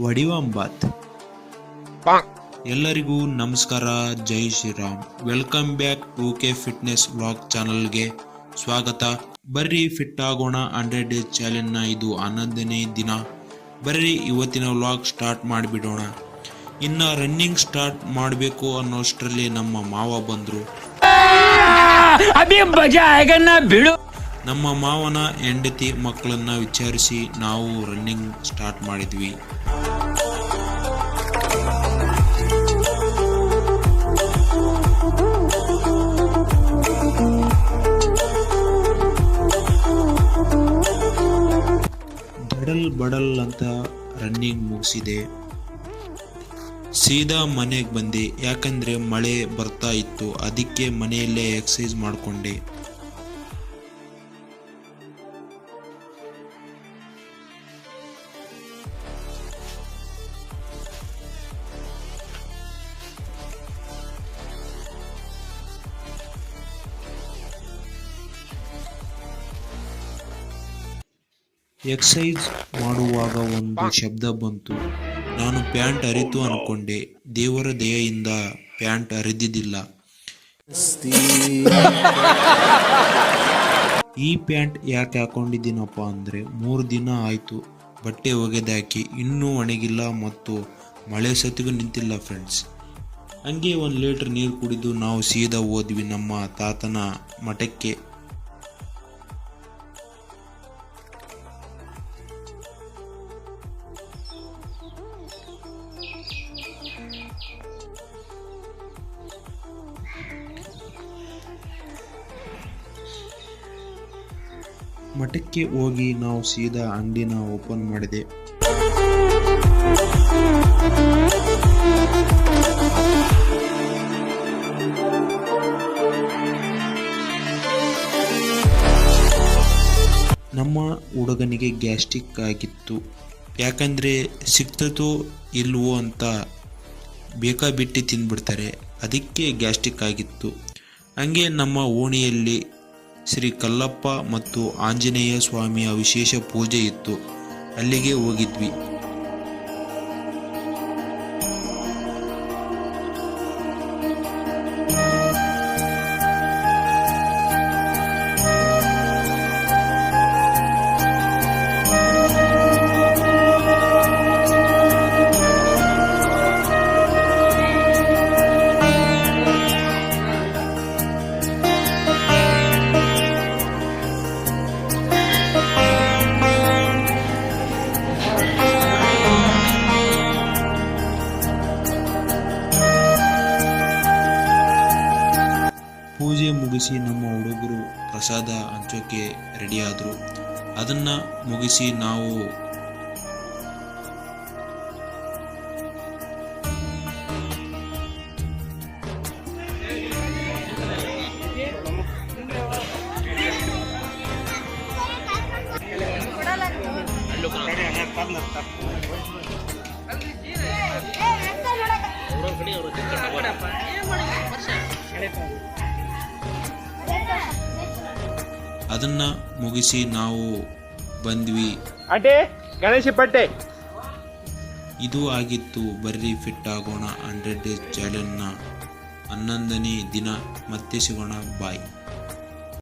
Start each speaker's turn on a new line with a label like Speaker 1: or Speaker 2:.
Speaker 1: ವಡಿವಾಂಬಾತ್. ಎಲ್ಲರಿಗೂ ನಮಸ್ಕಾರ, ಜೈ Shriram. Welcome back to K fitness vlog ಚಾನಲ್ಗೆ ಸ್ವಾಗತ. ಬರ್ರಿ ಫಿಟ್ ಆಗೋಣ 100 ಡೇಸ್ ಚಾಲೆಂಜ್ನ ಇದು 11ನೇ ದಿನ. ಬರ್ರಿ ಇವತ್ತಿನ ವ್ಲಾಗ್ ಸ್ಟಾರ್ಟ್ ಮಾಡಿಬಿಡೋಣ. ಇನ್ನು ರನ್ನಿಂಗ್ ಸ್ಟಾರ್ಟ್ ಮಾಡಬೇಕು ಅನ್ನೋಷ್ಟರಲ್ಲಿ ನಮ್ಮ ಮಾವ ಬಂದರು. ನಮ್ಮ ಮಾವನ ಹೆಂಡತಿ ಮಕ್ಕಳನ್ನ ವಿಚಾರಿಸಿ ನಾವು ರನ್ನಿಂಗ್ ಸ್ಟಾರ್ಟ್ ಮಾಡಿದ್ವಿ. ಬಡಲ್ ಬಡಲ್ ಅಂತ ರನ್ನಿಂಗ್ ಮುಗಿಸಿದೆ. ಸೀದಾ ಮನೆಗೆ ಬಂದೆ, ಯಾಕಂದ್ರೆ ಮಳೆ ಬರ್ತಾ ಇತ್ತು. ಅದಕ್ಕೆ ಮನೆಯಲ್ಲೇ ಎಕ್ಸಸೈಸ್ ಮಾಡಿಕೊಂಡೆ. ಎಕ್ಸಸೈಸ್ ಮಾಡುವಾಗ ಒಂದು ಶಬ್ದ ಬಂತು. ನಾನು ಪ್ಯಾಂಟ್ ಹರಿತು ಅನ್ಕೊಂಡೆ. ದೇವರ ದಯೆಯಿಂದ ಪ್ಯಾಂಟ್ ಹರಿದಿದ್ದಿಲ್ಲ. ಈ ಪ್ಯಾಂಟ್ ಯಾಕೆ ಹಾಕೊಂಡಿದ್ದೀನಪ್ಪ ಅಂದರೆ 3 ದಿನ ಆಯಿತು ಬಟ್ಟೆ ಒಗೆದಾಕಿ, ಇನ್ನೂ ಒಣಗಿಲ್ಲ ಮತ್ತು ಮಳೆ ಸತಿಗೂ ನಿಂತಿಲ್ಲ ಫ್ರೆಂಡ್ಸ್. ಹಂಗೆ 1 ಲೀಟರ್ ನೀರು ಕುಡಿದು ನಾವು ಸೀದಾ ಹೋದ್ವಿ ನಮ್ಮ ತಾತನ ಮಠಕ್ಕೆ. ಮಠಕ್ಕೆ ಹೋಗಿ ನಾವು ಸೀದಾ ಅಂಗಡಿನ ಓಪನ್ ಮಾಡಿದೆ. ನಮ್ಮ ಹುಡುಗನಿಗೆ ಗ್ಯಾಸ್ಟ್ರಿಕ್ ಆಗಿತ್ತು. ಯಾಕಂದರೆ ಸಿಗ್ತದೋ ಇಲ್ವೋ ಅಂತ ಬೇಕಾಬಿಟ್ಟು ತಿಂದ್ಬಿಡ್ತಾರೆ, ಅದಕ್ಕೆ ಗ್ಯಾಸ್ಟ್ರಿಕ್ ಆಗಿತ್ತು. ಹಂಗೆ ನಮ್ಮ ಓಣಿಯಲ್ಲಿ ಶ್ರೀ ಕಲ್ಲಪ್ಪ ಮತ್ತು ಆಂಜನೇಯ ಸ್ವಾಮಿಯ ವಿಶೇಷ ಪೂಜೆ ಇತ್ತು, ಅಲ್ಲಿಗೆ ಹೋಗಿದ್ವಿ. ಪೂಜೆ ಮುಗಿಸಿ ನಮ್ಮ ಹುಡುಗರು ಪ್ರಸಾದ ಹಂಚೋಕೆ ರೆಡಿಯಾದರು. ಅದನ್ನು ಮುಗಿಸಿ ನಾವು ಬಂದ್ವಿ.
Speaker 2: ಗಣೇಶ ಪಟ್ಟೆ
Speaker 1: ಇದು ಆಗಿತ್ತು ಬರ್ರಿ ಫಿಟ್ ಆಗೋಣ 100 ಡೇಸ್ ಚಾಲೆಂಜ್ನ 11ನೇ ದಿನ. ಮತ್ತೆ ಸಿಗೋಣ, ಬಾಯ್.